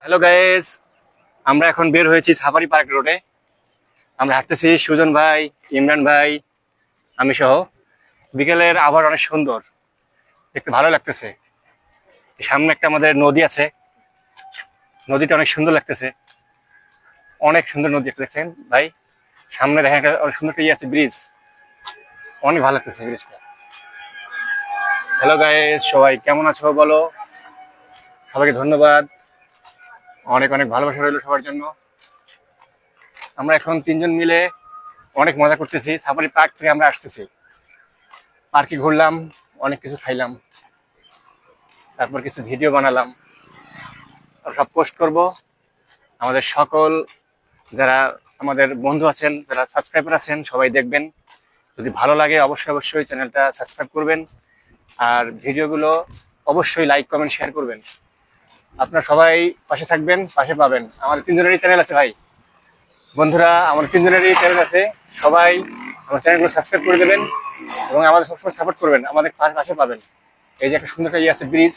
Hello guys, আমরা এখন বের হয়েছি সাফারি পার্ক রোডে। আমরা হাঁটতেছি সুজন ভাই, ইমরান ভাই, আমি সহ। বিকেলের আবহাওয়া অনেক সুন্দর, দেখতে ভালো লাগতেছে। সামনে একটা আমাদের নদী আছে, নদীটা অনেক সুন্দর লাগতেছে, অনেক সুন্দর নদী দেখতেছেন ভাই। সামনে দেখেন একটা অনেক সুন্দর একটা আছে ব্রিজ, অনেক ভালো লাগতেছে ব্রিজটা। হ্যালো গাইস, সবাই কেমন আছো বলো? সবাইকে ধন্যবাদ, অনেক অনেক ভালোবাসা রইলো সবার জন্য। আমরা এখন তিনজন মিলে অনেক মজা করতেছি। সাফারি পার্ক থেকে আমরা আসতেছি, পার্কে ঘুরলাম, অনেক কিছু খাইলাম, তারপর কিছু ভিডিও বানালাম, আর সব পোস্ট করব। আমাদের সকল যারা আমাদের বন্ধু আছেন, যারা সাবস্ক্রাইবার আছেন, সবাই দেখবেন। যদি ভালো লাগে অবশ্যই অবশ্যই চ্যানেলটা সাবস্ক্রাইব করবেন, আর ভিডিওগুলো অবশ্যই লাইক কমেন্ট শেয়ার করবেন। আপনারা সবাই পাশে থাকবেন, পাশে পাবেন। আমাদের তিনজনেরই চ্যানেল আছে ভাই, বন্ধুরা, আমার তিনজনেরই চ্যানেল আছে। সবাই আমার চ্যানেলগুলো সাবস্ক্রাইব করে দেবেন এবং আমাদের সবসময় সাপোর্ট করবেন, আমাদের পাশে পাবেন। এই যে একটা সুন্দর একটা আছে ব্রিজ,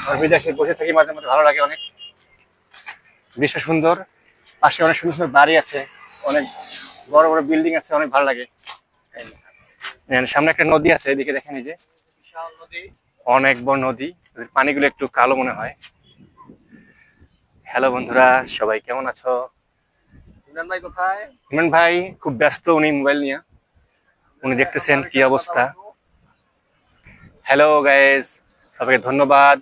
আমার ব্রিজে এসে বসে থাকি মাঝে মাঝে, ভালো লাগে অনেক। ব্রিজটা সুন্দর, পাশে অনেক সুন্দর সুন্দর বাড়ি আছে, অনেক বড় বড় বিল্ডিং আছে, অনেক ভালো লাগে। সামনে একটা নদী আছে, এদিকে দেখেন, এই যে বিশাল নদী, অনেক বড় নদী, পানিগুলো একটু কালো মনে হয়। হ্যালো বন্ধুরা, সবাই কেমন আছো? ইমরান ভাই কোথায়? ইমরান ভাই খুব ব্যস্ত, উনি মোবাইল নিয়ে, উনি দেখতেছেন কি অবস্থা। হ্যালো গাইস, সবাইকে ধন্যবাদ।